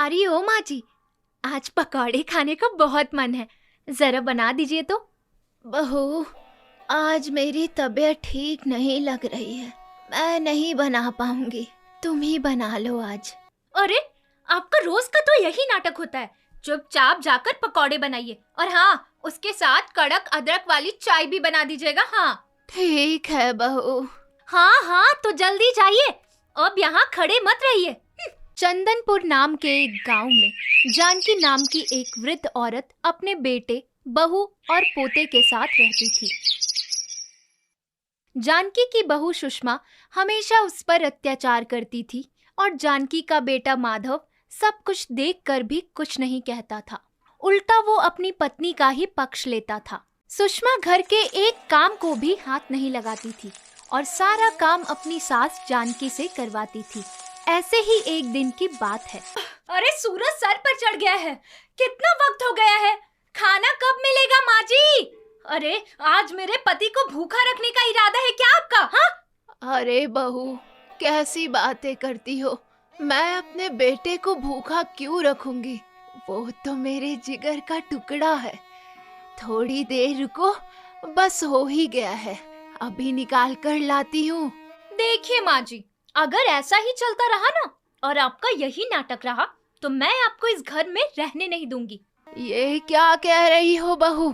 अरे ओ माँ जी, आज पकौड़े खाने का बहुत मन है, जरा बना दीजिए तो। बहू, आज मेरी तबीयत ठीक नहीं लग रही है, मैं नहीं बना पाऊंगी, तुम ही बना लो आज। अरे, आपका रोज का तो यही नाटक होता है। चुपचाप जाकर पकौड़े बनाइए, और हाँ, उसके साथ कड़क अदरक वाली चाय भी बना दीजिएगा। हाँ ठीक है बहू। हाँ हाँ, तो जल्दी जाइए, अब यहाँ खड़े मत रहिए। चंदनपुर नाम के एक गांव में जानकी नाम की एक वृद्ध औरत अपने बेटे, बहू और पोते के साथ रहती थी। जानकी की बहू सुषमा हमेशा उस पर अत्याचार करती थी और जानकी का बेटा माधव सब कुछ देखकर भी कुछ नहीं कहता था। उल्टा वो अपनी पत्नी का ही पक्ष लेता था। सुषमा घर के एक काम को भी हाथ नहीं लगाती थी और सारा काम अपनी सास जानकी से करवाती थी। ऐसे ही एक दिन की बात है। अरे, सूरज सर पर चढ़ गया है, कितना वक्त हो गया है, खाना कब मिलेगा माँ जी? अरे, आज मेरे पति को भूखा रखने का इरादा है क्या आपका? हाँ? अरे बहू, कैसी बातें करती हो? मैं अपने बेटे को भूखा क्यों रखूंगी? वो तो मेरे जिगर का टुकड़ा है। थोड़ी देर रुको, बस हो ही गया है, अभी निकाल कर लाती हूँ। देखिए माँ जी, अगर ऐसा ही चलता रहा ना और आपका यही नाटक रहा तो मैं आपको इस घर में रहने नहीं दूंगी। ये क्या कह रही हो बहू?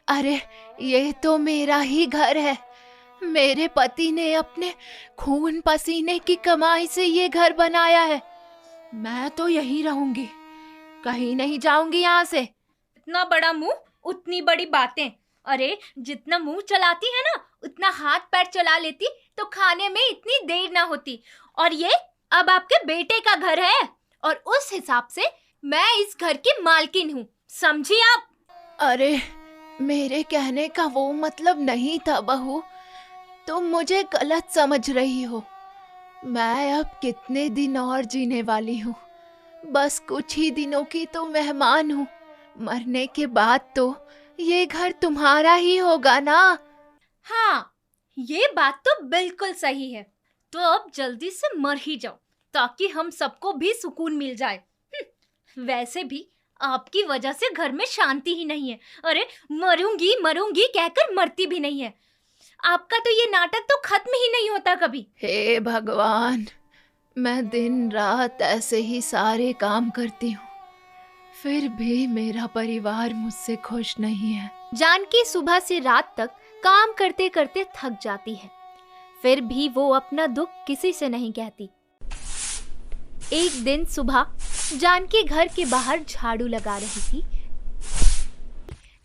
अरे, ये तो मेरा ही घर है। मेरे पति ने अपने खून पसीने की कमाई से ये घर बनाया है। मैं तो यहीं रहूंगी, कहीं नहीं जाऊंगी यहाँ से। इतना बड़ा मुंह, उतनी बड़ी बातें। अरे, जितना मुंह चलाती है ना, उतना हाथ पैर चला लेती तो खाने में इतनी देर ना होती। और ये अब आपके बेटे का घर है और उस हिसाब से मैं इस घर की मालकिन हूँ, समझी आप? अरे, मेरे कहने का वो मतलब नहीं था बहू, तुम मुझे गलत समझ रही हो। मैं अब कितने दिन और जीने वाली हूँ, बस कुछ ही दिनों की तो मेहमान हूँ। मरने के बाद तो ये घर तुम्हारा ही होगा ना? हाँ, ये बात तो बिल्कुल सही है। तो अब जल्दी से मर ही जाओ ताकि हम सबको भी सुकून मिल जाए। वैसे भी आपकी वजह से घर में शांति ही नहीं है। अरे, मरूंगी मरूंगी कहकर मरती भी नहीं है। आपका तो ये नाटक तो खत्म ही नहीं होता कभी। हे भगवान, मैं दिन रात ऐसे ही सारे काम करती हूँ, फिर भी मेरा परिवार मुझसे खुश नहीं है। जानकी सुबह से रात तक काम करते करते थक जाती है, फिर भी वो अपना दुख किसी से नहीं कहती। एक दिन सुबह जानकी घर के बाहर झाड़ू लगा रही थी,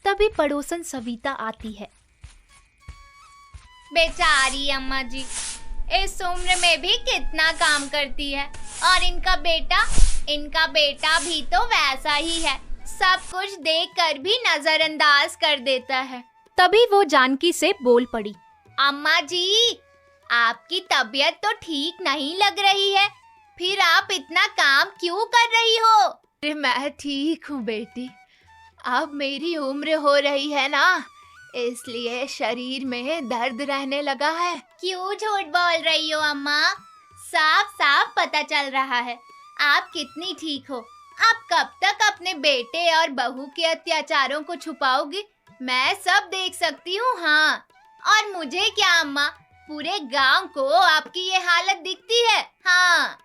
तभी पड़ोसन सविता आती है। बेचारी अम्मा जी, इस उम्र में भी कितना काम करती है, और इनका बेटा भी तो वैसा ही है, सब कुछ देखकर भी नजरअंदाज कर देता है। तभी वो जानकी से बोल पड़ी। अम्मा जी, आपकी तबीयत तो ठीक नहीं लग रही है, फिर आप इतना काम क्यों कर रही हो? अरे, मैं ठीक हूँ बेटी, अब मेरी उम्र हो रही है ना, इसलिए शरीर में दर्द रहने लगा है। क्यों झूठ बोल रही हो अम्मा? साफ साफ पता चल रहा है आप कितनी ठीक हो। आप कब तक अपने बेटे और बहू के अत्याचारों को छुपाओगी? मैं सब देख सकती हूँ। हाँ, और मुझे क्या अम्मा, पूरे गांव को आपकी ये हालत दिखती है। हाँ।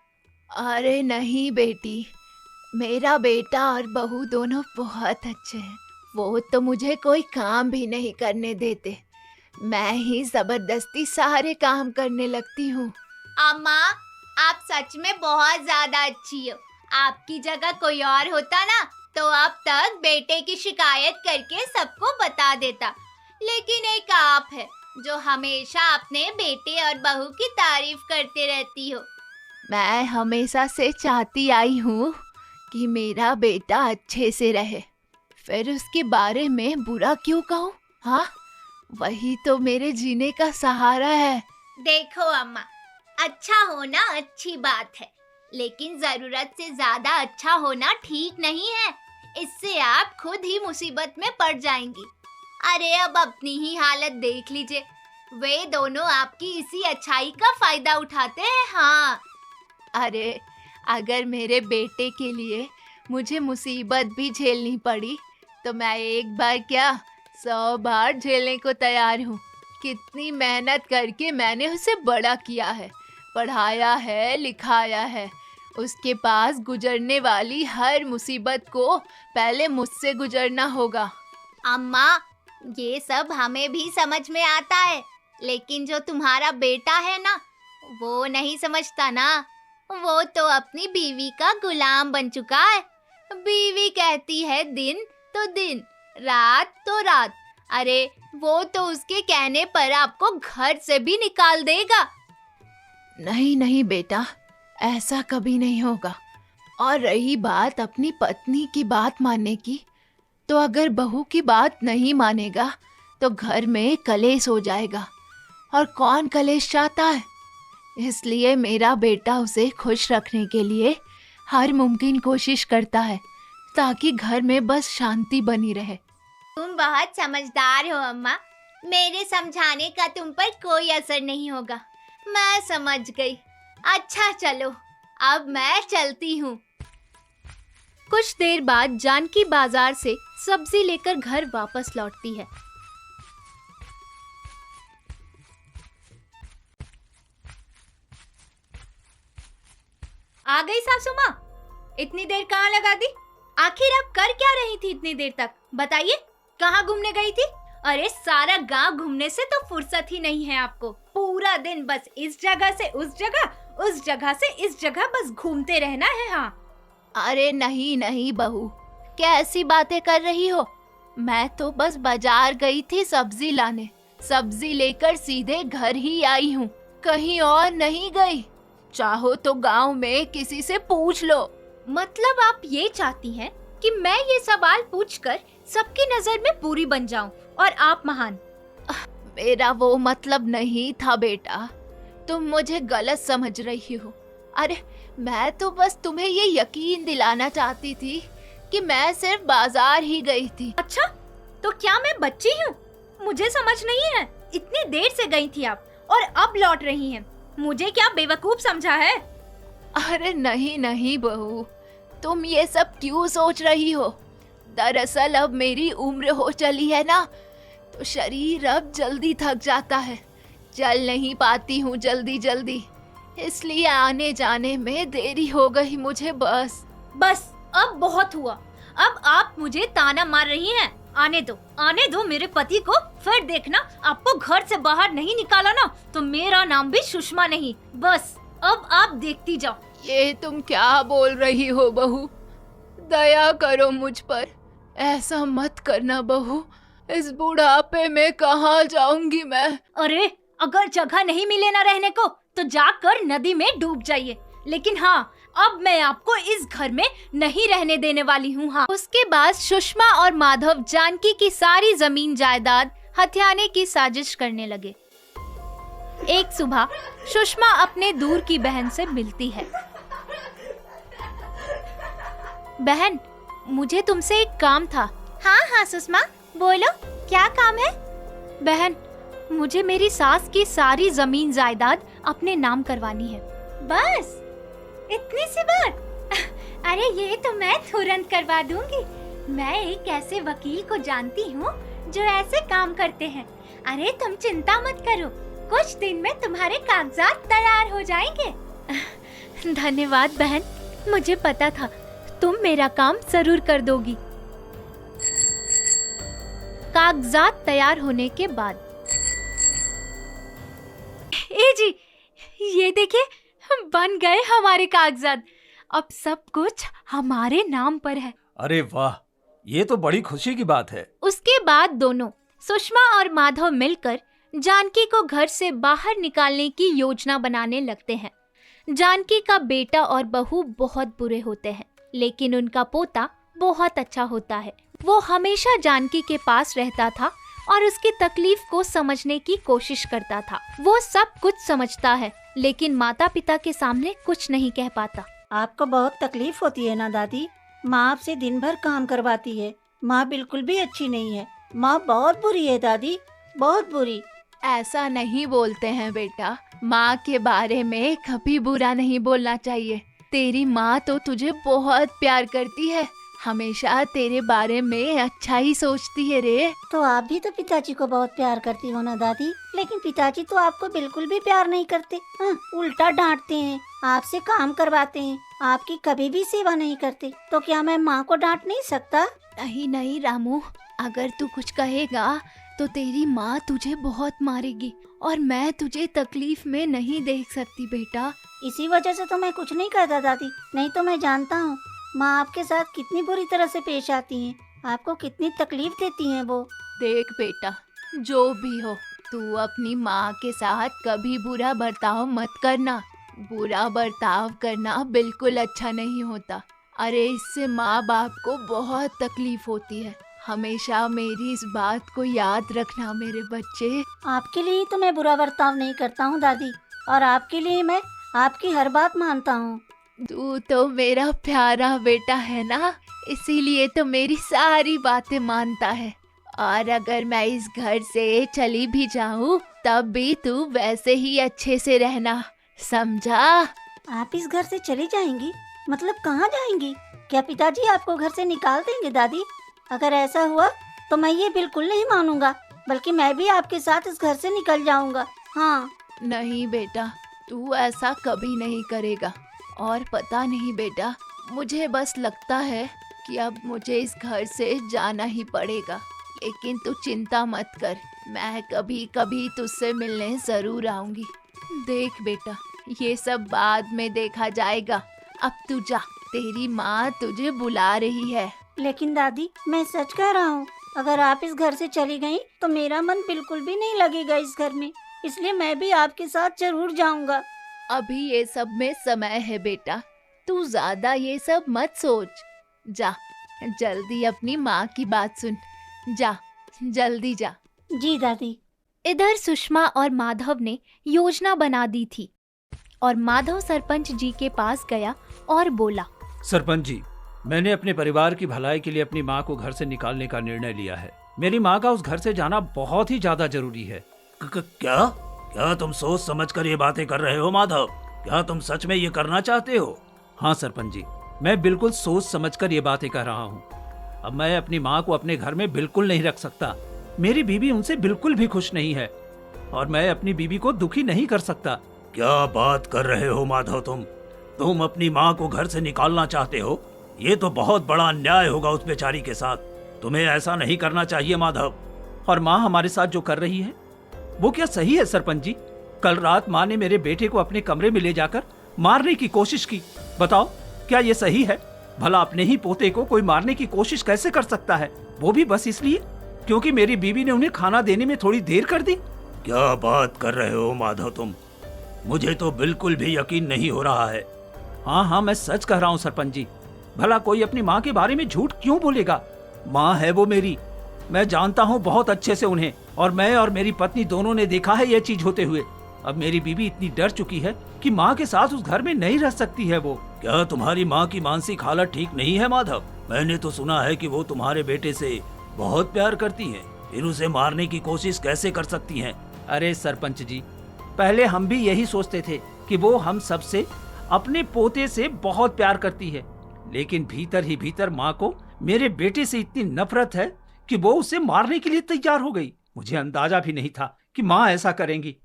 अरे नहीं बेटी, मेरा बेटा और बहू दोनों बहुत अच्छे हैं। वो तो मुझे कोई काम भी नहीं करने देते, मैं ही जबरदस्ती सारे काम करने लगती हूँ। अम्मा, आप सच में बहुत ज्यादा अच्छी हो। आपकी जगह कोई और होता ना तो अब तक बेटे की शिकायत करके सबको बता देता, लेकिन एक आप है जो हमेशा अपने बेटे और बहू की तारीफ करते रहती हो। मैं हमेशा से चाहती आई हूँ कि मेरा बेटा अच्छे से रहे, फिर उसके बारे में बुरा क्यों कहूँ? हाँ, वही तो मेरे जीने का सहारा है। देखो अम्मा, अच्छा होना अच्छी बात है, लेकिन जरूरत से ज्यादा अच्छा होना ठीक नहीं है। इससे आप खुद ही मुसीबत में पड़ जाएंगी। अरे, अब अपनी ही हालत देख लीजिए, वे दोनों आपकी इसी अच्छाई का फायदा उठाते हैं। हाँ। अरे, अगर मेरे बेटे के लिए मुझे मुसीबत भी झेलनी पड़ी तो मैं एक बार क्या 100 बार झेलने को तैयार हूँ। कितनी मेहनत करके मैंने उसे बड़ा किया है, पढ़ाया है, लिखाया है। उसके पास गुजरने वाली हर मुसीबत को पहले मुझसे गुजरना होगा। अम्मा, ये सब हमें भी समझ में आता है, लेकिन जो तुम्हारा बेटा है ना, वो नहीं समझता ना। वो तो अपनी बीवी का गुलाम बन चुका है। बीवी कहती है दिन तो दिन, रात तो रात। अरे वो तो उसके कहने पर आपको घर से भी निकाल देगा। नहीं नहीं बेटा, ऐसा कभी नहीं होगा। और रही बात अपनी पत्नी की बात मानने की, तो अगर बहू की बात नहीं मानेगा तो घर में कलेश हो जाएगा। और कौन कलेश चाहता है? इसलिए मेरा बेटा उसे खुश रखने के लिए हर मुमकिन कोशिश करता है, ताकि घर में बस शांति बनी रहे। तुम बहुत समझदार हो अम्मा। मेरे समझाने का तुम पर कोई असर नहीं होगा। मैं समझ गई। अच्छा चलो, अब मैं चलती हूँ। कुछ देर बाद जानकी बाजार से सब्जी लेकर घर वापस लौटती है। आ गई सासू माँ? इतनी देर कहाँ लगा दी? आखिर आप कर क्या रही थी इतनी देर तक? बताइए, कहाँ घूमने गई थी? अरे सारा गांव घूमने से तो फुर्सत ही नहीं है आपको। पूरा दिन बस इस जगह से उस जगह, उस जगह से इस जगह बस घूमते रहना है। हाँ। अरे नहीं नहीं बहू, कैसी बातें कर रही हो? मैं तो बस बाजार गई थी सब्जी लाने। सब्जी लेकर सीधे घर ही आई हूँ, कहीं और नहीं गई। चाहो तो गांव में किसी से पूछ लो। मतलब आप ये चाहती हैं कि मैं ये सवाल पूछकर सबकी नजर में बुरी बन जाऊं और आप महान? मेरा वो मतलब नहीं था बेटा, तुम मुझे गलत समझ रही हो। अरे मैं तो बस तुम्हें ये यकीन दिलाना चाहती थी कि मैं सिर्फ बाजार ही गई थी। अच्छा, तो क्या मैं बच्ची हूँ? मुझे समझ नहीं है। इतनी देर से गई थी आप और अब लौट रही हैं। मुझे क्या बेवकूफ समझा है? अरे नहीं नहीं बहू, तुम ये सब क्यों सोच रही हो? दरअसल अब मेरी उम्र हो चली है ना, तो शरीर अब जल्दी थक जाता है, चल नहीं पाती हूँ जल्दी जल्दी, इसलिए आने जाने में देरी हो गई मुझे। बस अब बहुत हुआ। अब आप मुझे ताना मार रही हैं। आने दो मेरे पति को। फिर देखना, आपको घर से बाहर नहीं निकाला ना तो मेरा नाम भी सुषमा नहीं। बस अब आप देखती जाओ। ये तुम क्या बोल रही हो बहू? दया करो मुझ पर, ऐसा मत करना बहू। इस बुढ़ापे में कहाँ जाऊंगी मैं? अरे अगर जगह नहीं मिले ना रहने को तो जाकर नदी में डूब जाइए। लेकिन हाँ, अब मैं आपको इस घर में नहीं रहने देने वाली हूँ। हाँ। उसके बाद सुषमा और माधव जानकी की सारी जमीन जायदाद हथियाने की साजिश करने लगे। एक सुबह सुषमा अपने दूर की बहन से मिलती है। बहन, मुझे तुमसे एक काम था। हाँ सुषमा, बोलो क्या काम है? बहन, मुझे मेरी सास की सारी जमीन जायदाद अपने नाम करवानी है। बस इतनी सी बात? अरे ये तो मैं तुरंत करवा दूंगी। मैं एक ऐसे वकील को जानती हूँ जो ऐसे काम करते हैं। अरे तुम चिंता मत करो, कुछ दिन में तुम्हारे कागजात तैयार हो जाएंगे। धन्यवाद बहन, मुझे पता था तुम मेरा काम जरूर कर दोगी। कागजात तैयार होने के बाद, ए जी, ये देखिए, बन गए हमारे कागजात। अब सब कुछ हमारे नाम पर है। अरे वाह, ये तो बड़ी खुशी की बात है। उसके बाद दोनों सुषमा और माधव मिलकर जानकी को घर से बाहर निकालने की योजना बनाने लगते हैं। जानकी का बेटा और बहू बहुत बुरे होते हैं, लेकिन उनका पोता बहुत अच्छा होता है। वो हमेशा जानकी के पास रहता था और उसकी तकलीफ को समझने की कोशिश करता था। वो सब कुछ समझता है, लेकिन माता पिता के सामने कुछ नहीं कह पाता। आपको बहुत तकलीफ होती है ना दादी? माँ आपसे दिन भर काम करवाती है। माँ बिल्कुल भी अच्छी नहीं है। माँ बहुत बुरी है दादी, बहुत बुरी। ऐसा नहीं बोलते हैं बेटा, माँ के बारे में कभी बुरा नहीं बोलना चाहिए। तेरी माँ तो तुझे बहुत प्यार करती है, हमेशा तेरे बारे में अच्छा ही सोचती है रे। तो आप भी तो पिताजी को बहुत प्यार करती हो ना दादी। लेकिन पिताजी तो आपको बिल्कुल भी प्यार नहीं करते। उल्टा डांटते हैं, आपसे काम करवाते हैं, आपकी कभी भी सेवा नहीं करते। तो क्या मैं माँ को डांट नहीं सकता? नहीं नहीं रामू, अगर तू कुछ कहेगा तो तेरी माँ तुझे बहुत मारेगी और मैं तुझे तकलीफ में नहीं देख सकती बेटा। इसी वजह से तो मैं कुछ नहीं कहता दादी, नहीं तो मैं जानता हूँ माँ आपके साथ कितनी बुरी तरह से पेश आती हैं, आपको कितनी तकलीफ देती हैं वो। देख बेटा, जो भी हो, तू अपनी माँ के साथ कभी बुरा बर्ताव मत करना। बुरा बर्ताव करना बिल्कुल अच्छा नहीं होता। अरे इससे माँ बाप को बहुत तकलीफ होती है। हमेशा मेरी इस बात को याद रखना मेरे बच्चे। आपके लिए तो मैं बुरा बर्ताव नहीं करता हूँ दादी, और आपके लिए मैं आपकी हर बात मानता हूँ। तू तो मेरा प्यारा बेटा है ना, इसीलिए तो मेरी सारी बातें मानता है। और अगर मैं इस घर से चली भी जाऊँ तब भी तू वैसे ही अच्छे से रहना, समझा? आप इस घर से चली जाएंगी? मतलब कहाँ जाएंगी? क्या पिताजी आपको घर से निकाल देंगे दादी? अगर ऐसा हुआ तो मैं ये बिल्कुल नहीं मानूंगा, बल्कि मैं भी आपके साथ इस घर से निकल जाऊंगा। हाँ। नहीं बेटा, तू ऐसा कभी नहीं करेगा। और पता नहीं बेटा, मुझे बस लगता है कि अब मुझे इस घर से जाना ही पड़ेगा। लेकिन तू चिंता मत कर, मैं कभी कभी तुझसे मिलने जरूर आऊंगी। देख बेटा, ये सब बाद में देखा जाएगा। अब तू जा, तेरी माँ तुझे बुला रही है। लेकिन दादी, मैं सच कह रहा हूँ, अगर आप इस घर से चली गयी तो मेरा मन बिल्कुल भी नहीं लगेगा इस घर में, इसलिए मैं भी आपके साथ जरूर जाऊंगा। अभी ये सब में समय है बेटा, तू ज्यादा ये सब मत सोच। जा, जल्दी अपनी माँ की बात सुन। जा, जल्दी जा। जी दादी। इधर सुषमा और माधव ने योजना बना दी थी और माधव सरपंच जी के पास गया और बोला, सरपंच जी, मैंने अपने परिवार की भलाई के लिए अपनी माँ को घर से निकालने का निर्णय लिया है। मेरी माँ का उस घर से जाना बहुत ही ज्यादा जरूरी है। क्या क्या तुम सोच समझ कर ये बातें कर रहे हो माधव? क्या तुम सच में ये करना चाहते हो? हाँ सरपंच जी, मैं बिल्कुल सोच समझ कर ये बातें कर रहा हूँ। अब मैं अपनी माँ को अपने घर में बिल्कुल नहीं रख सकता। मेरी बीवी उनसे बिल्कुल भी खुश नहीं है और मैं अपनी बीवी को दुखी नहीं कर सकता। क्या बात कर रहे हो माधव? तुम अपनी माँ को घर से निकालना चाहते हो? ये तो बहुत बड़ा अन्याय होगा उस बेचारी के साथ। तुम्हें ऐसा नहीं करना चाहिए माधव। और माँ हमारे साथ जो कर रही है वो क्या सही है सरपंच जी? कल रात माँ ने मेरे बेटे को अपने कमरे में ले जाकर मारने की कोशिश की। बताओ, क्या ये सही है? भला अपने ही पोते को कोई मारने की कोशिश कैसे कर सकता है, वो भी बस इसलिए क्योंकि मेरी बीवी ने उन्हें खाना देने में थोड़ी देर कर दी? क्या बात कर रहे हो माधव तुम? मुझे तो बिल्कुल भी यकीन नहीं हो रहा है। हाँ, मैं सच कह रहा हूँ सरपंच जी। भला कोई अपनी माँ के बारे में झूठ क्यों बोलेगा? माँ है वो मेरी, मैं जानता हूँ बहुत अच्छे से उन्हें, और मैं और मेरी पत्नी दोनों ने देखा है ये चीज होते हुए। अब मेरी बीवी इतनी डर चुकी है कि माँ के साथ उस घर में नहीं रह सकती है वो। क्या तुम्हारी माँ की मानसिक हालत ठीक नहीं है माधव? मैंने तो सुना है कि वो तुम्हारे बेटे से बहुत प्यार करती है, फिर उसे मारने की कोशिश कैसे कर सकती हैं? अरे सरपंच जी, पहले हम भी यही सोचते थे कि वो हम सबसे, अपने पोते से बहुत प्यार करती है, लेकिन भीतर ही भीतर माँ को मेरे बेटे से इतनी नफरत है कि वो उसे मारने के लिए तैयार हो गई। मुझे अंदाजा भी नहीं था कि माँ ऐसा करेंगी,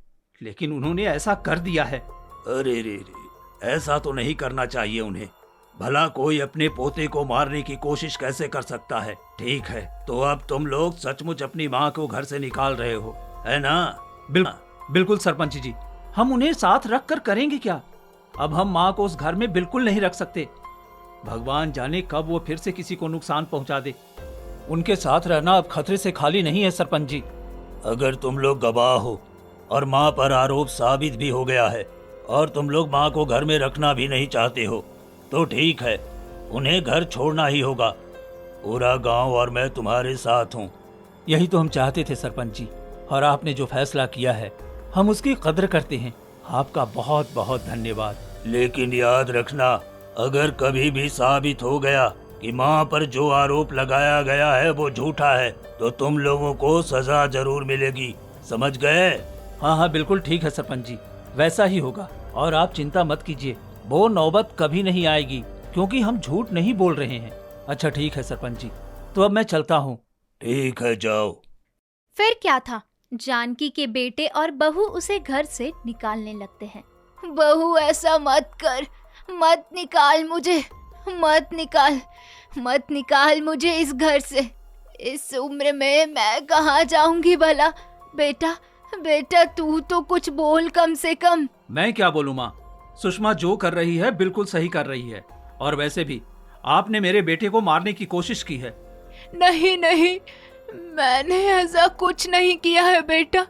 लेकिन उन्होंने ऐसा कर दिया है। अरे रे, ऐसा तो नहीं करना चाहिए उन्हें। भला कोई अपने पोते को मारने की कोशिश कैसे कर सकता है? ठीक है, तो अब तुम लोग सचमुच अपनी माँ को घर से निकाल रहे हो, है ना? बिल्कुल सरपंच जी, हम उन्हें साथ रख कर करेंगे क्या? अब हम माँ को उस घर में बिल्कुल नहीं रख सकते। भगवान जाने कब वो फिर से किसी को नुकसान पहुंचा दे। उनके साथ रहना अब खतरे से खाली नहीं है सरपंच जी। अगर तुम लोग गवाह हो और माँ पर आरोप साबित भी हो गया है और तुम लोग माँ को घर में रखना भी नहीं चाहते हो, तो ठीक है, उन्हें घर छोड़ना ही होगा। पूरा गांव और मैं तुम्हारे साथ हूँ। यही तो हम चाहते थे सरपंच जी, और आपने जो फैसला किया है हम उसकी कद्र करते हैं। आपका बहुत बहुत धन्यवाद। लेकिन याद रखना, अगर कभी भी साबित हो गया कि माँ पर जो आरोप लगाया गया है वो झूठा है, तो तुम लोगों को सजा जरूर मिलेगी, समझ गए? हाँ, बिल्कुल ठीक है सरपंच जी, वैसा ही होगा। और आप चिंता मत कीजिए, वो नौबत कभी नहीं आएगी, क्योंकि हम झूठ नहीं बोल रहे हैं। अच्छा ठीक है सरपंच जी, तो अब मैं चलता हूँ। ठीक है, जाओ। फिर क्या था, जानकी के बेटे और बहू उसे घर से निकालने लगते हैं। बहू ऐसा मत कर, मत निकाल मुझे, मत निकाल मुझे इस घर से। इस उम्र में मैं कहाँ जाऊंगी भला। बेटा तू तो कुछ बोल कम से कम। मैं क्या बोलूं माँ, सुषमा जो कर रही है बिल्कुल सही कर रही है। और वैसे भी आपने मेरे बेटे को मारने की कोशिश की है। नहीं, मैंने ऐसा कुछ नहीं किया है बेटा,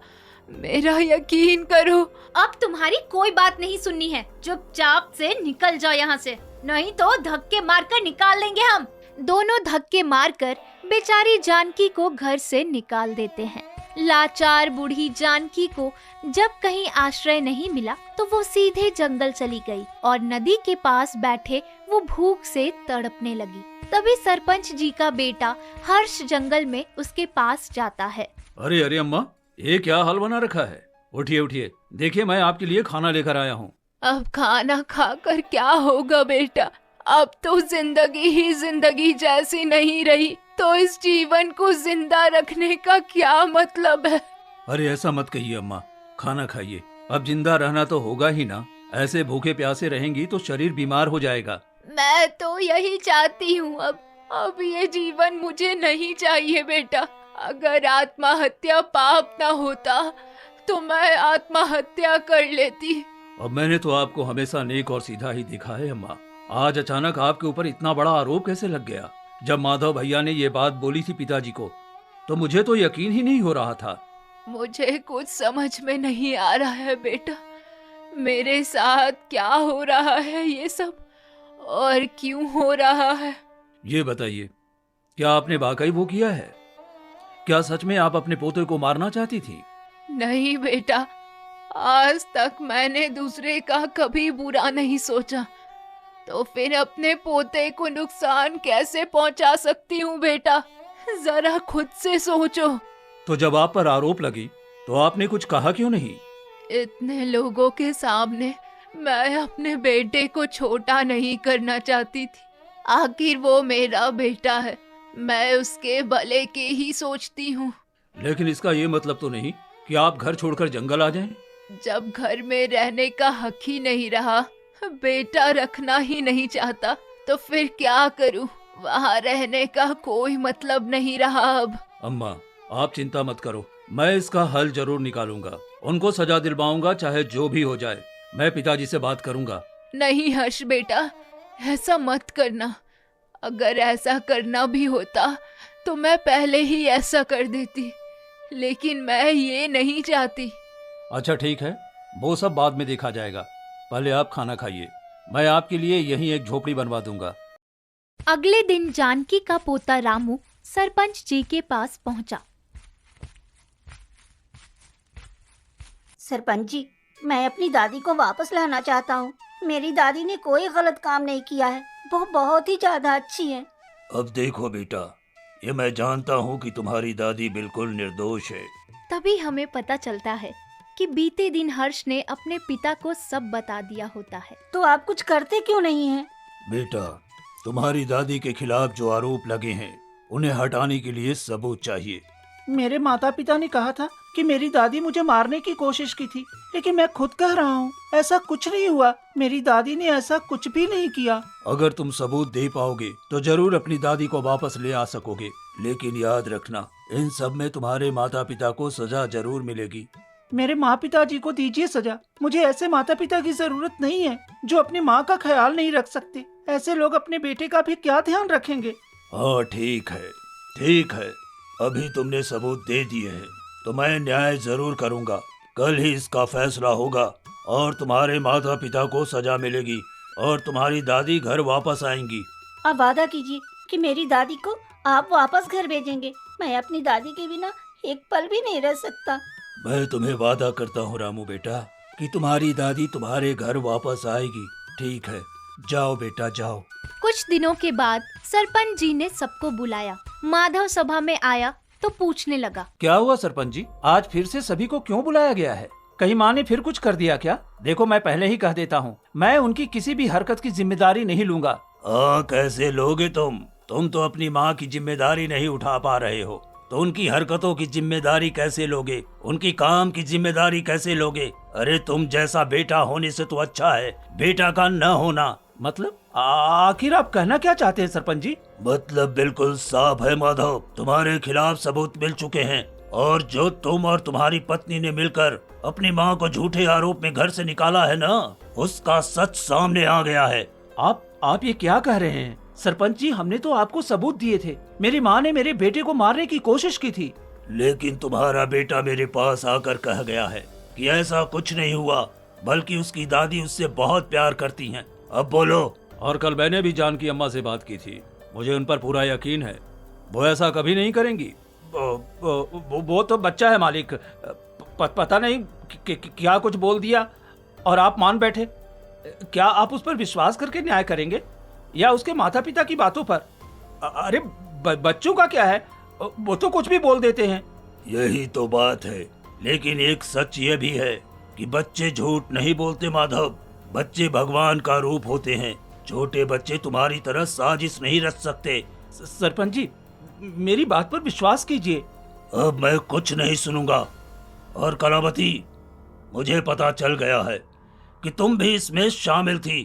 मेरा यकीन करो। अब तुम्हारी कोई बात नहीं सुननी है, चुपचाप से निकल जाओ यहाँ से, नहीं तो धक्के मारकर निकाल लेंगे हम। दोनों धक्के मारकर बेचारी जानकी को घर से निकाल देते हैं। लाचार बूढ़ी जानकी को जब कहीं आश्रय नहीं मिला तो वो सीधे जंगल चली गई और नदी के पास बैठे वो भूख से तड़पने लगी। तभी सरपंच जी का बेटा हर्ष जंगल में उसके पास जाता है। अरे अरे अम्मा, ये क्या हाल बना रखा है? उठिए उठिए, देखिए मैं आपके लिए खाना लेकर आया हूँ। अब खाना खाकर क्या होगा बेटा, अब तो जिंदगी ही जिंदगी जैसी नहीं रही, तो इस जीवन को जिंदा रखने का क्या मतलब है। अरे ऐसा मत कहिए अम्मा, खाना खाइए। अब जिंदा रहना तो होगा ही ना, ऐसे भूखे प्यासे रहेंगी तो शरीर बीमार हो जाएगा। मैं तो यही चाहती हूँ, अब ये जीवन मुझे नहीं चाहिए बेटा। अगर आत्महत्या पाप ना होता तो मैं आत्महत्या कर लेती। अब मैंने तो आपको हमेशा नेक और सीधा ही देखा है अम्मा, आज अचानक आपके ऊपर इतना बड़ा आरोप कैसे लग गया? जब माधव भैया ने ये बात बोली थी पिताजी को, तो मुझे तो यकीन ही नहीं हो रहा था। मुझे कुछ समझ में नहीं आ रहा है बेटा, मेरे साथ क्या हो रहा है ये सब, और क्यों हो रहा है। ये बताइए, क्या आपने वाकई वो किया है? क्या सच में आप अपने पोते को मारना चाहती थी? नहीं बेटा, आज तक मैंने दूसरे का कभी बुरा नहीं सोचा, तो फिर अपने पोते को नुकसान कैसे पहुंचा सकती हूँ बेटा, जरा खुद से सोचो। तो जब आप पर आरोप लगी तो आपने कुछ कहा क्यों नहीं? इतने लोगों के सामने मैं अपने बेटे को छोटा नहीं करना चाहती थी, आखिर वो मेरा बेटा है, मैं उसके भले के ही सोचती हूँ। लेकिन इसका ये मतलब तो नहीं कि आप घर छोड़कर जंगल आ जाएं? जब घर में रहने का हक ही नहीं रहा, बेटा रखना ही नहीं चाहता, तो फिर क्या करूं? वहाँ रहने का कोई मतलब नहीं रहा अब। अम्मा आप चिंता मत करो, मैं इसका हल जरूर निकालूंगा, उनको सजा दिलवाऊंगा, चाहे जो भी हो जाए। मैं पिताजी से बात करूंगा। नहीं हर्ष बेटा, ऐसा मत करना, अगर ऐसा करना भी होता तो मैं पहले ही ऐसा कर देती, लेकिन मैं ये नहीं चाहती। अच्छा ठीक है, वो सब बाद में देखा जाएगा, पहले आप खाना खाइए, मैं आपके लिए यहीं एक झोपड़ी बनवा दूंगा। अगले दिन जानकी का पोता रामू सरपंच जी के पास पहुंचा। सरपंच जी, मैं अपनी दादी को वापस लाना चाहता हूँ। मेरी दादी ने कोई गलत काम नहीं किया है, वो बहुत ही ज्यादा अच्छी है। अब देखो बेटा, ये मैं जानता हूँ कि तुम्हारी दादी बिल्कुल निर्दोष है। तभी हमें पता चलता है कि बीते दिन हर्ष ने अपने पिता को सब बता दिया होता है। तो आप कुछ करते क्यों नहीं हैं? बेटा, तुम्हारी दादी के खिलाफ जो आरोप लगे हैं उन्हें हटाने के लिए सबूत चाहिए। मेरे माता पिता ने कहा था कि मेरी दादी मुझे मारने की कोशिश की थी, लेकिन मैं खुद कह रहा हूँ ऐसा कुछ नहीं हुआ, मेरी दादी ने ऐसा कुछ भी नहीं किया। अगर तुम सबूत दे पाओगे तो जरूर अपनी दादी को वापस ले आ सकोगे, लेकिन याद रखना, इन सब में तुम्हारे माता पिता को सजा जरूर मिलेगी। मेरे माँ पिता जी को दीजिए सजा, मुझे ऐसे माता पिता की जरूरत नहीं है जो अपनी माँ का ख्याल नहीं रख सकते। ऐसे लोग अपने बेटे का भी क्या ध्यान रखेंगे। हाँ ठीक है, अभी तुमने सबूत दे दिए हैं तो मैं न्याय जरूर करूँगा। कल ही इसका फैसला होगा और तुम्हारे माता पिता को सजा मिलेगी और तुम्हारी दादी घर वापस आएंगी। आप वादा कीजिए कि मेरी दादी को आप वापस घर भेजेंगे। मैं अपनी दादी के बिना एक पल भी नहीं रह सकता। मैं तुम्हें वादा करता हूँ रामू बेटा कि तुम्हारी दादी तुम्हारे घर वापस आएगी। ठीक है, जाओ बेटा जाओ। कुछ दिनों के बाद सरपंच जी ने सबको बुलाया। माधव सभा में आया तो पूछने लगा, क्या हुआ सरपंच जी, आज फिर से सभी को क्यों बुलाया गया है? कहीं माँ ने फिर कुछ कर दिया क्या? देखो, मैं पहले ही कह देता हूँ, मैं उनकी किसी भी हरकत की जिम्मेदारी नहीं लूंगा। कैसे लोगे तुम तो अपनी माँ की जिम्मेदारी नहीं उठा पा रहे हो, तो उनकी हरकतों की जिम्मेदारी कैसे लोगे? उनकी काम की जिम्मेदारी कैसे लोगे? अरे तुम जैसा बेटा होने से तो अच्छा है बेटा का न होना। मतलब आखिर आप कहना क्या चाहते हैं सरपंच जी? मतलब बिल्कुल साफ है माधव, तुम्हारे खिलाफ सबूत मिल चुके हैं, और जो तुम और तुम्हारी पत्नी ने मिलकर अपनी माँ को झूठे आरोप में घर से निकाला है ना, उसका सच सामने आ गया है। आप ये क्या कह रहे हैं? सरपंच जी, हमने तो आपको सबूत दिए थे। मेरी माँ ने मेरे बेटे को मारने की कोशिश की थी। लेकिन तुम्हारा बेटा मेरे पास आकर कह गया है कि ऐसा कुछ नहीं हुआ, बल्कि उसकी दादी उससे बहुत प्यार करती हैं। अब बोलो। और कल मैंने भी जानकी अम्मा से बात की थी, मुझे उन पर पूरा यकीन है, वो ऐसा कभी नहीं करेंगी। वो तो बच्चा है मालिक, पता नहीं क्या कुछ बोल दिया और आप मान बैठे। क्या आप उस पर विश्वास करके न्याय करेंगे या उसके माता पिता की बातों पर? अरे बच्चों का क्या है, वो तो कुछ भी बोल देते हैं। यही तो बात है, लेकिन एक सच ये भी है कि बच्चे झूठ नहीं बोलते माधव। बच्चे भगवान का रूप होते हैं। छोटे बच्चे तुम्हारी तरह साजिश नहीं रच सकते। सरपंच जी, मेरी बात पर विश्वास कीजिए। अब मैं कुछ नहीं सुनूंगा। और कलावती, मुझे पता चल गया है कि तुम भी इसमें शामिल थी।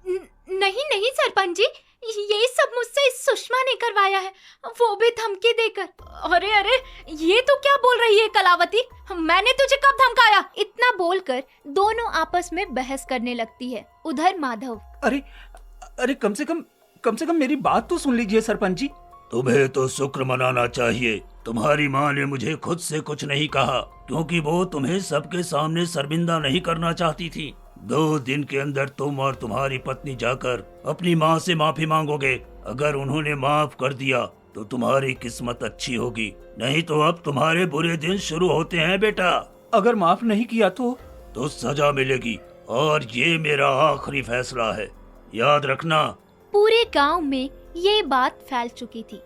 नहीं नहीं सरपंच जी, ये सब मुझसे सुषमा ने करवाया है, वो भी धमकी देकर। अरे अरे, ये तो क्या बोल रही है कलावती? मैंने तुझे कब धमकाया? इतना बोलकर दोनों आपस में बहस करने लगती है। उधर माधव, अरे कम से कम मेरी बात तो सुन लीजिए सरपंच जी। तुम्हें तो शुक्र मनाना चाहिए, तुम्हारी माँ ने मुझे खुद से कुछ नहीं कहा, क्योंकि वो तुम्हें सबके सामने शर्मिंदा नहीं करना चाहती थी। 2 दिन के अंदर तुम और तुम्हारी पत्नी जाकर अपनी माँ से माफी मांगोगे। अगर उन्होंने माफ कर दिया तो तुम्हारी किस्मत अच्छी होगी, नहीं तो अब तुम्हारे बुरे दिन शुरू होते हैं बेटा। अगर माफ नहीं किया तो सजा मिलेगी, और ये मेरा आखिरी फैसला है, याद रखना। पूरे गांव में ये बात फैल चुकी थी।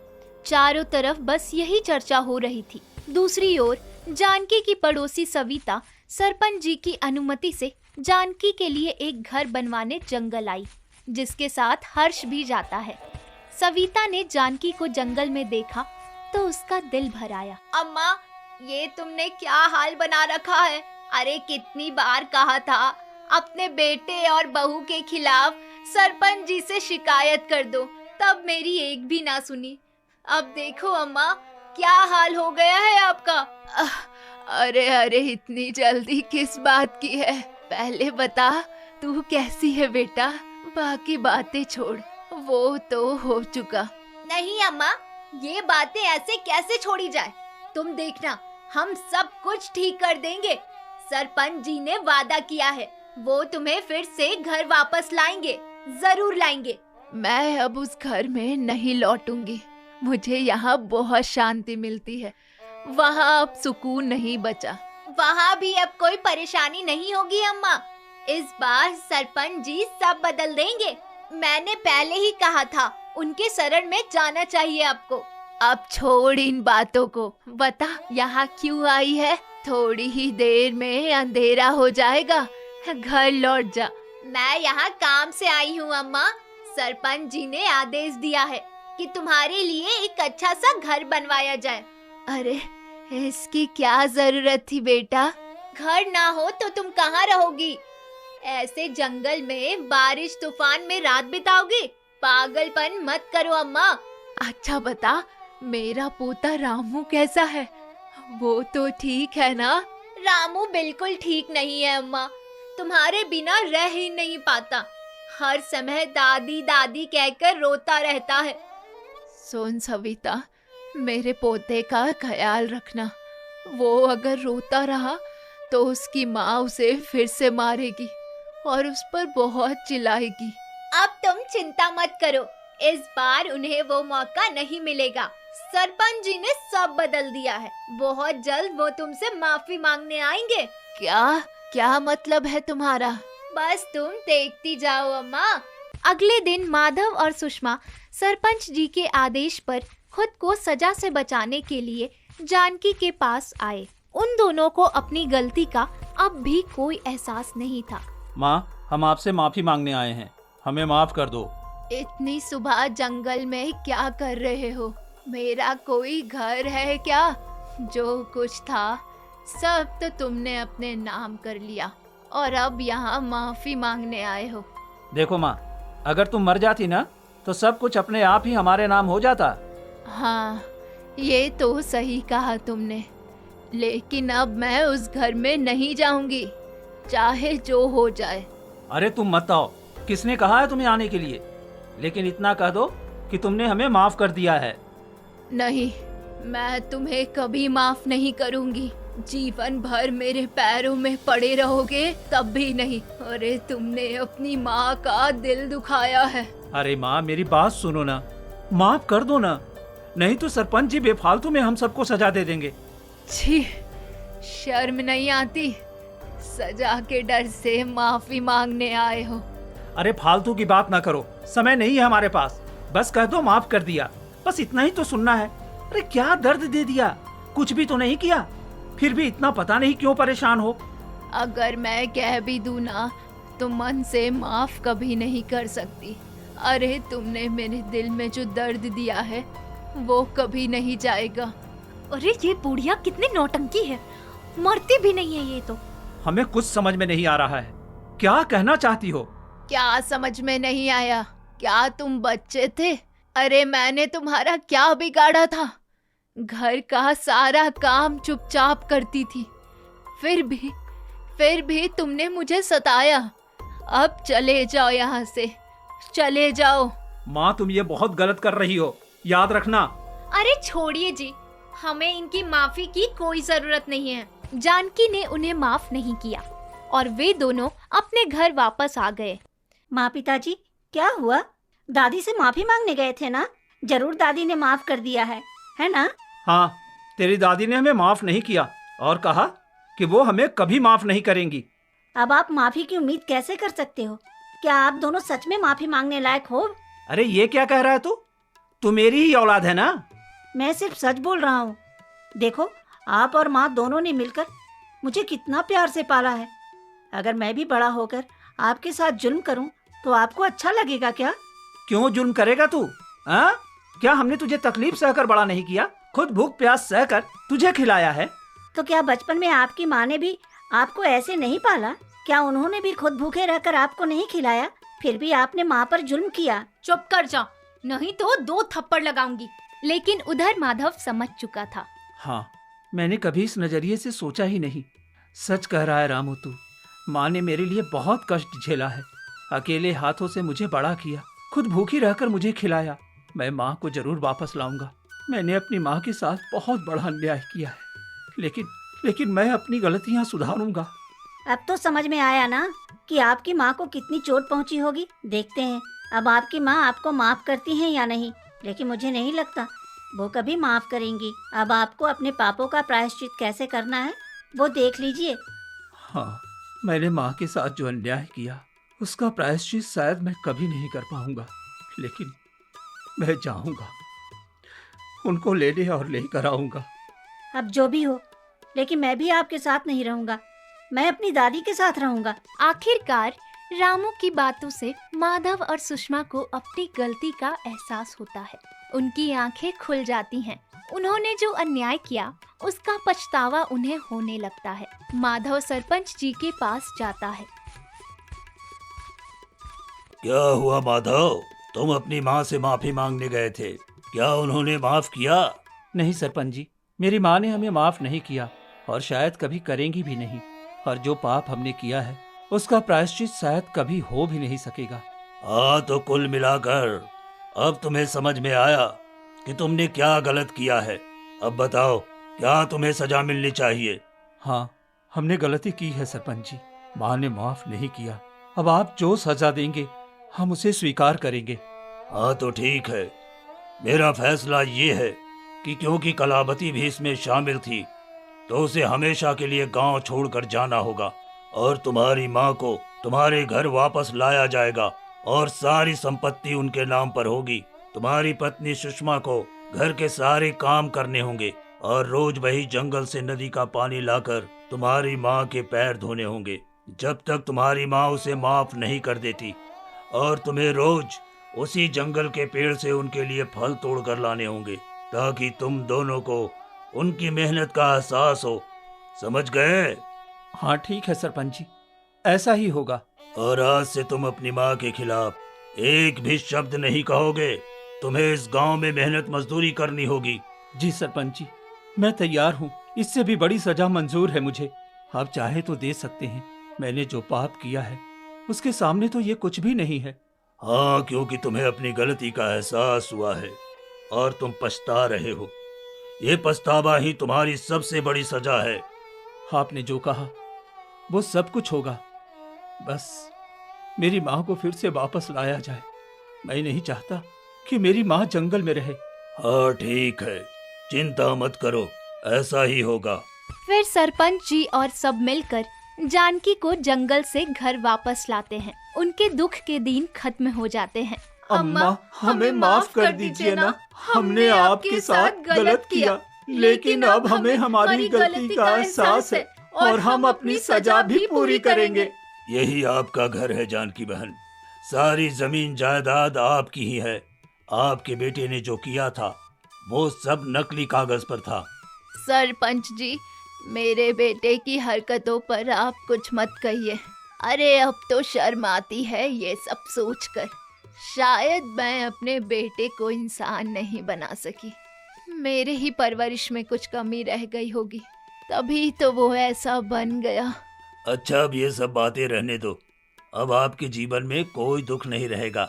चारों तरफ बस यही चर्चा हो रही थी। दूसरी ओर जानकी की पड़ोसी सविता सरपंच जी की अनुमति से जानकी के लिए एक घर बनवाने जंगल आई, जिसके साथ हर्ष भी जाता है। सविता ने जानकी को जंगल में देखा तो उसका दिल भर आया। अम्मा, ये तुमने क्या हाल बना रखा है? अरे कितनी बार कहा था अपने बेटे और बहू के खिलाफ सरपंच जी से शिकायत कर दो, तब मेरी एक भी ना सुनी। अब देखो अम्मा, क्या हाल हो गया है आपका। अरे अरे, इतनी जल्दी किस बात की है? पहले बता, तू कैसी है बेटा? बाकी बातें छोड़, वो तो हो चुका। नहीं अम्मा, ये बातें ऐसे कैसे छोड़ी जाए? तुम देखना, हम सब कुछ ठीक कर देंगे। सरपंच जी ने वादा किया है, वो तुम्हें फिर से घर वापस लाएंगे, जरूर लाएंगे। मैं अब उस घर में नहीं लौटूंगी। मुझे यहाँ बहुत शांति मिलती है, वहाँ अब सुकून नहीं बचा। वहाँ भी अब कोई परेशानी नहीं होगी अम्मा। इस बार सरपंच जी सब बदल देंगे। मैंने पहले ही कहा था, उनके शरण में जाना चाहिए आपको। अब छोड़ इन बातों को, बता यहाँ क्यों आई है? थोड़ी ही देर में अंधेरा हो जाएगा, घर लौट जा। मैं यहाँ काम से आई हूँ अम्मा। सरपंच जी ने आदेश दिया है कि तुम्हारे लिए एक अच्छा सा घर बनवाया जाए। अरे इसकी क्या जरूरत थी बेटा? घर ना हो तो तुम कहाँ रहोगी? ऐसे जंगल में बारिश तूफान में रात बिताओगी? पागलपन मत करो अम्मा। अच्छा बता, मेरा पोता रामू कैसा है? वो तो ठीक है ना? रामू बिल्कुल ठीक नहीं है अम्मा, तुम्हारे बिना रह ही नहीं पाता। हर समय दादी दादी कहकर रोता रहता है। सुन सविता, मेरे पोते का ख्याल रखना। वो अगर रोता रहा तो उसकी माँ उसे फिर से मारेगी और उस पर बहुत चिल्लाएगी। अब तुम चिंता मत करो, इस बार उन्हें वो मौका नहीं मिलेगा। सरपंच जी ने सब बदल दिया है, बहुत जल्द वो तुमसे माफी मांगने आएंगे। क्या क्या मतलब है तुम्हारा? बस तुम देखती जाओ अम्मा। अगले दिन माधव और सुषमा सरपंच जी के आदेश पर खुद को सजा से बचाने के लिए जानकी के पास आए। उन दोनों को अपनी गलती का अब भी कोई एहसास नहीं था। माँ, हम आपसे माफी मांगने आए हैं, हमें माफ कर दो। इतनी सुबह जंगल में क्या कर रहे हो? मेरा कोई घर है क्या? जो कुछ था सब तो तुमने अपने नाम कर लिया और अब यहाँ माफी मांगने आए हो। देखो माँ, अगर तुम मर जाती ना तो सब कुछ अपने आप ही हमारे नाम हो जाता। हाँ, ये तो सही कहा तुमने, लेकिन अब मैं उस घर में नहीं जाऊंगी, चाहे जो हो जाए। अरे तुम मत आओ, किसने कहा है तुम्हें आने के लिए? लेकिन इतना कह दो कि तुमने हमें माफ कर दिया है। नहीं, मैं तुम्हें कभी माफ नहीं करूंगी। जीवन भर मेरे पैरों में पड़े रहोगे तब भी नहीं। अरे तुमने अपनी माँ का दिल दुखाया है। अरे माँ, मेरी बात सुनो ना, माफ कर दो ना, नहीं तो सरपंच जी बेफालतू में हम सबको सजा दे देंगे। छी, शर्म नहीं आती? सजा के डर से माफी मांगने आए हो? अरे फालतू की बात ना करो, समय नहीं है हमारे पास। बस कह दो माफ कर दिया, बस इतना ही तो सुनना है। अरे क्या दर्द दे दिया, कुछ भी तो नहीं किया, फिर भी इतना पता नहीं क्यों परेशान हो। अगर मैं कह भी दूं ना तो मन से माफ कभी नहीं कर सकती। अरे तुमने मेरे दिल में जो दर्द दिया है वो कभी नहीं जाएगा। अरे ये बुढ़िया कितनी नौटंकी है, मरती भी नहीं है ये तो। हमें कुछ समझ में नहीं आ रहा है, क्या कहना चाहती हो? क्या समझ में नहीं आया? क्या तुम बच्चे थे? अरे मैंने तुम्हारा क्या बिगाड़ा था? घर का सारा काम चुपचाप करती थी, फिर भी तुमने मुझे सताया। अब चले जाओ यहाँ से, चले जाओ। माँ, तुम ये बहुत गलत कर रही हो, याद रखना। अरे छोड़िए जी, हमें इनकी माफी की कोई जरूरत नहीं है। जानकी ने उन्हें माफ नहीं किया और वे दोनों अपने घर वापस आ गए। माँ पिताजी, क्या हुआ? दादी से माफी मांगने गए थे ना? जरूर दादी ने माफ कर दिया है ना? हाँ, तेरी दादी ने हमें माफ नहीं किया और कहा कि वो हमें कभी माफ नहीं करेंगी। अब आप माफी की उम्मीद कैसे कर सकते हो? क्या आप दोनों सच में माफी मांगने लायक हो? अरे ये क्या कह रहा है तू मेरी ही औलाद है ना। मैं सिर्फ सच बोल रहा हूँ। देखो, आप और माँ दोनों ने मिलकर मुझे कितना प्यार से पाला है। अगर मैं भी बड़ा होकर आपके साथ जुल्म करूँ तो आपको अच्छा लगेगा क्या? क्यों जुल्म करेगा तू? हाँ, क्या हमने तुझे तकलीफ सहकर बड़ा नहीं किया? खुद भूख प्यास सहकर तुझे खिलाया है। तो क्या बचपन में आपकी माँ ने भी आपको ऐसे नहीं पाला? क्या उन्होंने भी खुद भूखे रहकर आपको नहीं खिलाया? फिर भी आपने माँ पर जुल्म किया। चुप कर जा, नहीं तो 2 थप्पड़ लगाऊंगी। लेकिन उधर माधव समझ चुका था। हाँ, मैंने कभी इस नजरिए से सोचा ही नहीं। सच कह रहा है रामू तू। माँ ने मेरे लिए बहुत कष्ट झेला है, अकेले हाथों से मुझे बड़ा किया, खुद भूखी रहकर मुझे खिलाया। मैं माँ को जरूर वापस लाऊंगा। मैंने अपनी माँ के साथ बहुत बड़ा अन्याय किया है, लेकिन मैं अपनी गलतियाँ सुधारूंगा। अब तो समझ में आया ना कि आपकी माँ को कितनी चोट पहुँची होगी। देखते हैं अब आपकी माँ आपको माफ करती हैं या नहीं, लेकिन मुझे नहीं लगता वो कभी माफ करेंगी। अब आपको अपने पापों का प्रायश्चित कैसे करना है वो देख लीजिए। हाँ, मैंने माँ के साथ जो अन्याय किया उसका प्रायश्चित शायद मैं कभी नहीं कर पाऊंगा, लेकिन मैं जाऊंगा, उनको लेने और लेकर आऊंगा। अब जो भी हो, लेकिन मैं भी आपके साथ नहीं रहूंगा, मैं अपनी दादी के साथ रहूंगा। आखिरकार रामू की बातों से माधव और सुषमा को अपनी गलती का एहसास होता है। उनकी आंखें खुल जाती हैं। उन्होंने जो अन्याय किया उसका पछतावा उन्हें होने लगता है। माधव सरपंच जी के पास जाता है। क्या हुआ माधव, तुम अपनी माँ से माफी मांगने गए थे, क्या उन्होंने माफ किया? नहीं सरपंच जी, मेरी माँ ने हमें माफ नहीं किया और शायद कभी करेंगी भी नहीं। और जो पाप हमने किया है उसका प्रायश्चित शायद कभी हो भी नहीं सकेगा। हाँ, तो कुल मिलाकर अब तुम्हें समझ में आया कि तुमने क्या गलत किया है। अब बताओ, क्या तुम्हें सजा मिलनी चाहिए? हाँ, हमने गलती की है सरपंच जी, माँ ने माफ नहीं किया। अब आप जो सजा देंगे हम उसे स्वीकार करेंगे। हाँ तो ठीक है, मेरा फैसला ये है कि क्योंकि कलावती भी इसमें शामिल थी तो उसे हमेशा के लिए गांव छोड़कर जाना होगा और तुम्हारी माँ को तुम्हारे घर वापस लाया जाएगा और सारी संपत्ति उनके नाम पर होगी। तुम्हारी पत्नी सुषमा को घर के सारे काम करने होंगे और रोज वही जंगल से नदी का पानी लाकर तुम्हारी माँ के पैर धोने होंगे जब तक तुम्हारी माँ उसे माफ नहीं कर देती, और तुम्हें रोज उसी जंगल के पेड़ से उनके लिए फल तोड़ कर लाने होंगे ताकि तुम दोनों को उनकी मेहनत का एहसास हो। समझ गए? हाँ ठीक है सरपंच जी, ऐसा ही होगा। और आज से तुम अपनी माँ के खिलाफ एक भी शब्द नहीं कहोगे। तुम्हें इस गांव में मेहनत मजदूरी करनी होगी। जी सरपंच जी, मैं तैयार हूँ। इससे भी बड़ी सजा मंजूर है मुझे। आप चाहे तो दे सकते हैं। मैंने जो पाप किया है उसके सामने तो ये कुछ भी नहीं है। हाँ, क्योंकि तुम्हें अपनी गलती का एहसास हुआ है और तुम पछता रहे हो। ये पछतावा ही तुम्हारी सबसे बड़ी सजा है। आपने जो कहा वो सब कुछ होगा। बस मेरी माँ को फिर से वापस लाया जाए। मैं नहीं चाहता कि मेरी माँ जंगल में रहे। हाँ ठीक है, चिंता मत करो, ऐसा ही होगा। फिर सरपंच जी और सब मिलकर जानकी को जंगल से घर वापस लाते हैं। उनके दुख के दिन खत्म हो जाते हैं। अम्मा, हमें माफ कर दीजिए ना। हमने आपके साथ गलत किया, लेकिन अब हमें हमारी गलती का एहसास है और हम अपनी सजा भी पूरी करेंगे। यही आपका घर है जानकी बहन। सारी जमीन जायदाद आपकी ही है। आपके बेटे ने जो किया था वो सब नकली कागज पर था। सरपंच जी, मेरे बेटे की हरकतों पर आप कुछ मत कहिए। अरे अब तो शर्म आती है ये सब सोचकर। शायद मैं अपने बेटे को इंसान नहीं बना सकी। मेरे ही परवरिश में कुछ कमी रह गई होगी, तभी तो वो ऐसा बन गया। अच्छा, अब ये सब बातें रहने दो। अब आपके जीवन में कोई दुख नहीं रहेगा।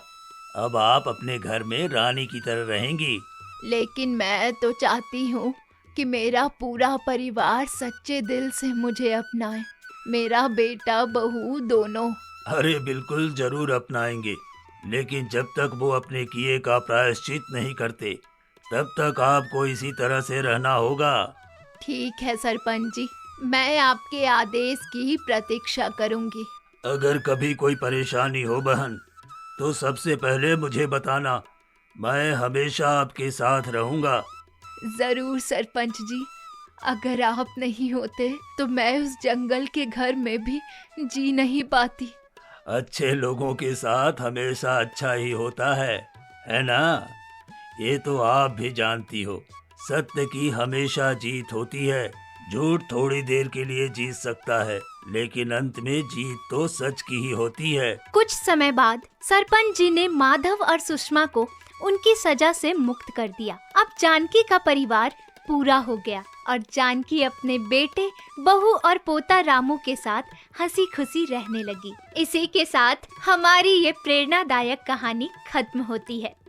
अब आप अपने घर में रानी की तरह रहेंगी। लेकिन मैं तो चाहती हूँ कि मेरा पूरा परिवार सच्चे दिल से मुझे अपनाए, मेरा बेटा बहू दोनों। अरे बिल्कुल जरूर अपनाएंगे, लेकिन जब तक वो अपने किए का प्रायश्चित नहीं करते तब तक आपको इसी तरह से रहना होगा। ठीक है सरपंच जी, मैं आपके आदेश की प्रतीक्षा करूंगी। अगर कभी कोई परेशानी हो बहन तो सबसे पहले मुझे बताना। मैं हमेशा आपके साथ रहूंगा। जरूर सरपंच जी, अगर आप नहीं होते तो मैं उस जंगल के घर में भी जी नहीं पाती। अच्छे लोगों के साथ हमेशा अच्छा ही होता है ना? ये तो आप भी जानती हो। सत्य की हमेशा जीत होती है। झूठ थोड़ी देर के लिए जीत सकता है, लेकिन अंत में जीत तो सच की ही होती है। कुछ समय बाद सरपंच जी ने माधव और सुषमा को उनकी सजा से मुक्त कर दिया। अब जानकी का परिवार पूरा हो गया और जानकी अपने बेटे, बहू और पोता रामू के साथ हंसी खुशी रहने लगी। इसी के साथ हमारी ये प्रेरणादायक कहानी खत्म होती है।